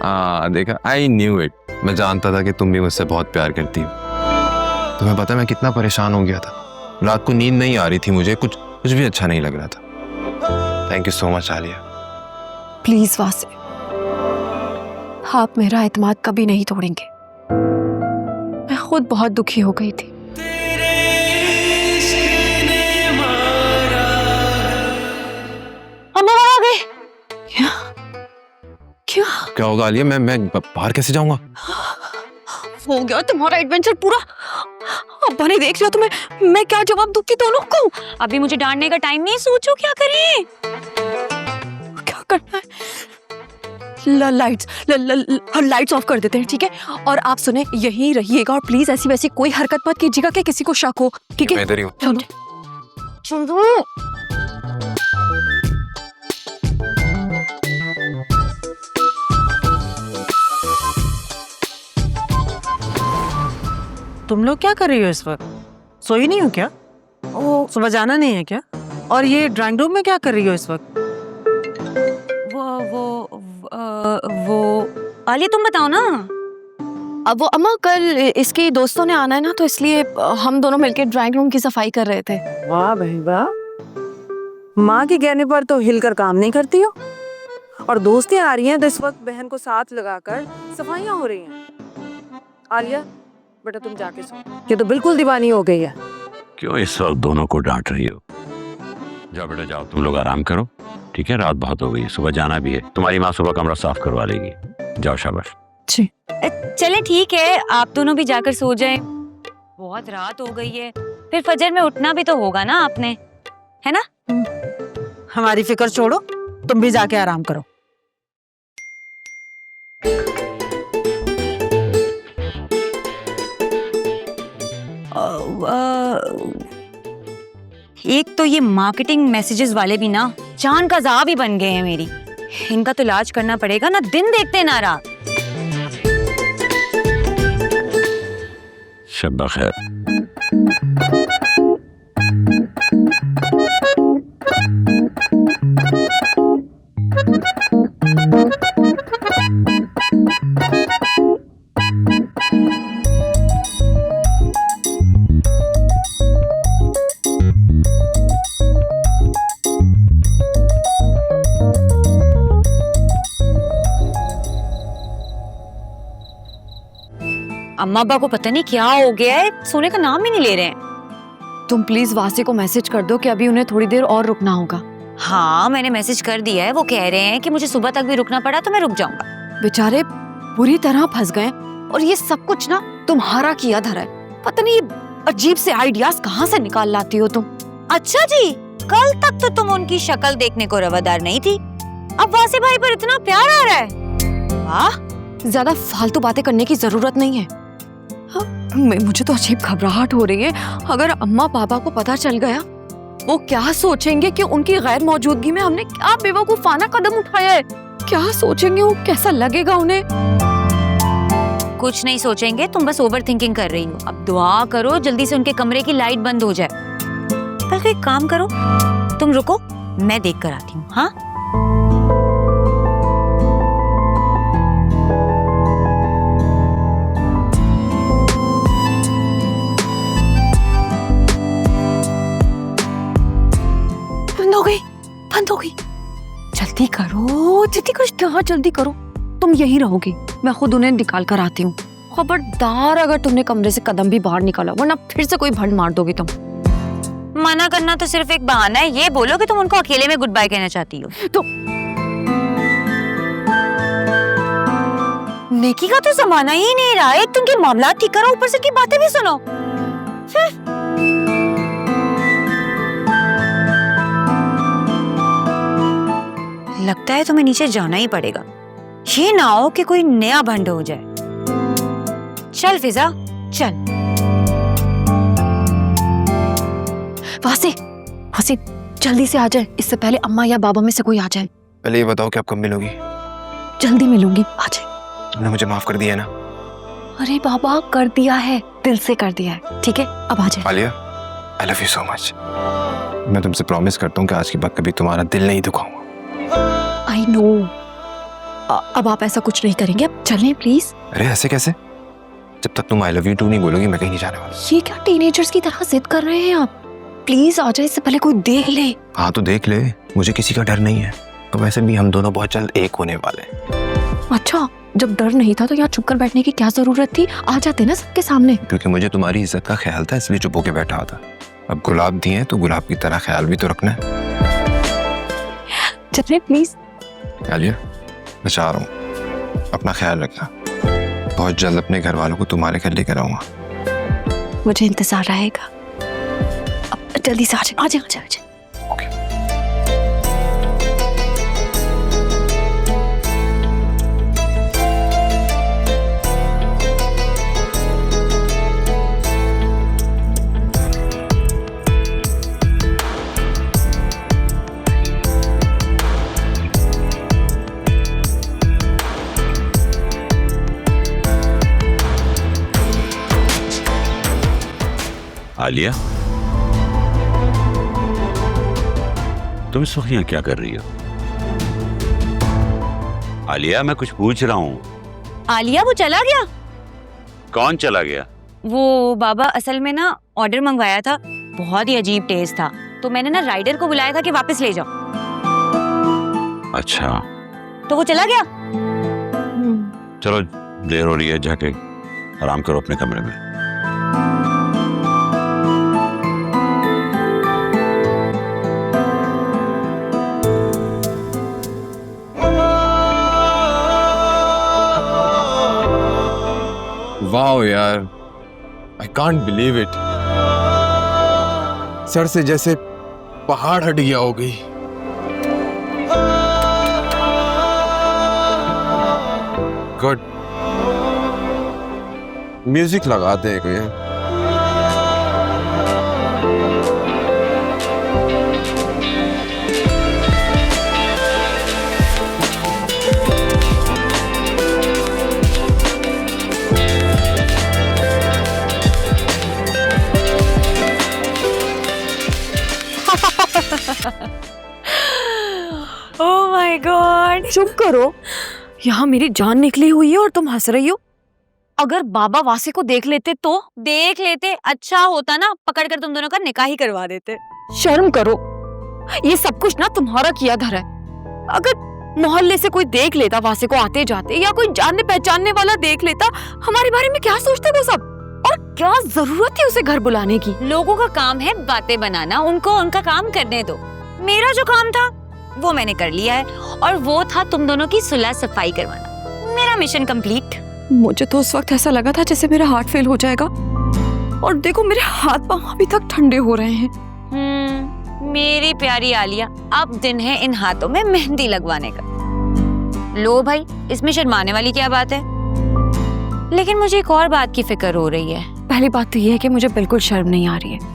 हाँ देखा, I knew it. मैं जानता था कि तुम भी मुझसे बहुत प्यार करती हो। तुम्हें पता है मैं कितना परेशान हो गया था। रात को नींद नहीं आ रही थी मुझे, कुछ भी अच्छा नहीं लग रहा था। Thank you so much Alia. Please वासे, आप मेरा एतमाद कभी नहीं तोड़ेंगे। मैं खुद बहुत दुखी हो गई थी। अम्मा आ गई। क्या होगा आलिया? मैं बाहर कैसे जाऊंगा? हो गया तुम्हारा एडवेंचर पूरा। अब्बा ने देख लिया तुम्हें, मैं क्या जवाब दूँ कि दोनों को? अभी मुझे डांटने का टाइम नहीं, सोचो क्या करें। क्या करना है? लाइट्स ऑफ कर देते हैं, ठीक है? और आप सुने, यहीं रहिएगा और प्लीज ऐसी वैसी कोई हरकत मत कीजिएगा कि किसी को शक हो, ठीक है? मैं इधर ही हूँ। चलो। तुम लोग क्या कर रही हो इस वक्त? सोई नहीं हो क्या? ओ, सुबह जाना नहीं है क्या? और ये ड्राइंग रूम में क्या कर रही हो इस वक्त? वो आलिया तुम बताओ ना। अब वो अम्मा, कल इसके दोस्तों ने आना है ना, तो इसलिए हम दोनों मिलकर ड्राइंग रूम की सफाई कर रहे थे। वाह भाई वाह, माँ के कहने पर तो हिलकर काम नहीं करती हो, और दोस्तें आ रही हैं तो इस वक्त बहन को साथ लगाकर सफाइयाँ हो रही हैं। आलिया बेटा तुम जाके सो, ये तो बिल्कुल दीवानी हो गई है। क्यों इस वक्त दोनों को डांट रही हो? जाओ बेटा जाओ, तुम लोग आराम करो, ठीक है? रात बहुत हो गई, सुबह जाना भी है। तुम्हारी माँ सुबह कमरा साफ करवा लेगी। जाओ शाबाश। जी चले ठीक है, आप दोनों भी जाकर सो जाएं। बहुत रात हो गई है, फिर फजर में उठना भी तो होगा ना आपने, है ना? हमारी फिक्र छोड़ो, तुम भी जाके आराम करो। एक तो ये मार्केटिंग मैसेजेस वाले भी ना जान का ज़ा भी बन गए हैं मेरी। इनका तो इलाज करना पड़ेगा, ना दिन देखते ना रात। शब्बा खैर। अम्मा अब्बा को पता नहीं क्या हो गया है, सोने का नाम ही नहीं ले रहे हैं। तुम प्लीज वासे को मैसेज कर दो कि अभी उन्हें थोड़ी देर और रुकना होगा। हाँ मैंने मैसेज कर दिया है, वो कह रहे हैं कि मुझे सुबह तक भी रुकना पड़ा तो मैं रुक जाऊंगा। बेचारे बुरी तरह फंस गए, और ये सब कुछ ना तुम्हारा किया धरा है। पता नहीं अजीब से आइडियाज कहाँ से निकाल लाती हो तुम। अच्छा जी, कल तक तो तुम उनकी शक्ल देखने को रवादार नहीं थी, अब वासे भाई पर इतना प्यार आ रहा है। वाह, ज्यादा फालतू बातें करने की जरूरत नहीं है। हाँ, मुझे तो अजीब घबराहट हो रही है। अगर अम्मा पापा को पता चल गया, वो क्या सोचेंगे कि उनकी गैर मौजूदगी में हमने क्या बेवकूफाना कदम उठाया है। क्या सोचेंगे वो, कैसा लगेगा उन्हें? कुछ नहीं सोचेंगे, तुम बस ओवर थिंकिंग कर रही हो। अब दुआ करो जल्दी से उनके कमरे की लाइट बंद हो जाए। बल्कि एक काम करो, तुम रुको, मैं देख कर आती हूँ। हाँ बंद हो गई। जल्दी करो, जल्दी करो। तुम यही रहोगे, मैं खुद उन्हें निकाल कर आती हूँ। खबरदार अगर तुमने कमरे से कदम भी बाहर निकाला, वरना फिर से कोई भंड मार दोगी तुम। मना करना तो सिर्फ एक बहाना है, ये बोलो कि तुम उनको अकेले में गुड बाय कहना चाहती हो। तो नेकी का तो जमाना ही नहीं रहा है, तुम के मामला ठीक करो, ऊपर से की बातें भी सुनो। लगता है तुम्हें नीचे जाना ही पड़ेगा, ये ना हो कि कोई नया भंड हो जाए। चल फिजा चल। वासे, वासे जल्दी से आ जाए, इससे पहले अम्मा या बाबा में से कोई आ जाए। पहले ये बताओ कि आप कब मिलोगी? जल्दी मिलूंगी, आ जाए। तुमने मुझे माफ कर दिया ना? अरे बाबा, कर दिया है, दिल से कर दिया है, ठीक है? अब आ जाए। Alia, I love you so much. मैं तुमसे प्रॉमिस करता हूँ कि आज के बाद कभी तुम्हारा दिल नहीं दुखाऊंगा। आई नो, अब आप ऐसा कुछ नहीं करेंगे, अब चलें प्लीज। अरे ऐसे कैसे? जब तक तुम आई लव यू टू नहीं बोलोगी मैं कहीं नहीं जाने वाला। ये क्या टीनेजर्स की तरह जिद कर रहे हैं आप? प्लीज आ जाए, इससे पहले कोई देख ले। हाँ तो देख ले, मुझे किसी का डर नहीं है। तो वैसे भी हम दोनों बहुत जल्द एक होने वाले हैं। अच्छा, जब डर नहीं था तो यहाँ चुप कर बैठने की क्या जरूरत थी? आ जाते ना सबके सामने। क्योंकि मुझे तुम्हारी इज्जत का ख्याल था, इसलिए चुप होके बैठा था। अब गुलाब दिए तो गुलाब की तरह ख्याल भी तो रखना है। चले प्लीज। आलिया, मैं चाह रहा हूँ अपना ख्याल रखना। बहुत जल्द अपने घर वालों को तुम्हारे घर लेकर आऊंगा। मुझे इंतजार रहेगा। अब जल्दी से आ जाए, आ जाए, आ जाए, आ जाए। आलिया, तुम इस वक्त यहाँ क्या कर रही हो? आलिया, मैं कुछ पूछ रहा हूँ। आलिया वो चला गया। कौन चला गया? वो बाबा असल में ना ऑर्डर मंगवाया था, बहुत ही अजीब टेस्ट था, तो मैंने ना राइडर को बुलाया था कि वापस ले जाओ। अच्छा, तो वो चला गया। चलो देर हो रही है, जाके आराम करो अपने कमरे में। वाओ यार, I can't believe it. Sir से जैसे पहाड़ हट गया हो गई। गुड, म्यूजिक लगाते हैं कोई। Oh my God. चुप करो, यहाँ मेरी जान निकली हुई है और तुम हंस रही हो। अगर बाबा वासे को देख लेते तो? देख लेते, अच्छा होता ना, पकड़ कर तुम दोनों का निकाह ही करवा देते। शर्म करो, ये सब कुछ ना तुम्हारा किया धरा है। अगर मोहल्ले से कोई देख लेता वासे को आते जाते, या कोई जानने पहचानने वाला देख लेता, हमारे बारे में क्या सोचते वो सब? और क्या जरूरत थी उसे घर बुलाने की? लोगों का काम है बातें बनाना, उनको उनका काम करने दो। मेरा जो काम था वो मैंने कर लिया है, और वो था तुम दोनों की सुलह सफाई करवाना। मेरा मिशन कंप्लीट। मुझे तो उस वक्त ऐसा लगा था जैसे मेरा हार्ट फेल हो जाएगा, और देखो मेरे हाथ पांव अभी तक ठंडे हो रहे हैं। मेरी प्यारी आलिया, अब दिन है इन हाथों में मेहंदी लगवाने का। लो भाई, इसमें शर्माने वाली क्या बात है? लेकिन मुझे एक और बात की फिक्र हो रही है। पहली बात तो ये है कि मुझे बिल्कुल शर्म नहीं आ रही है।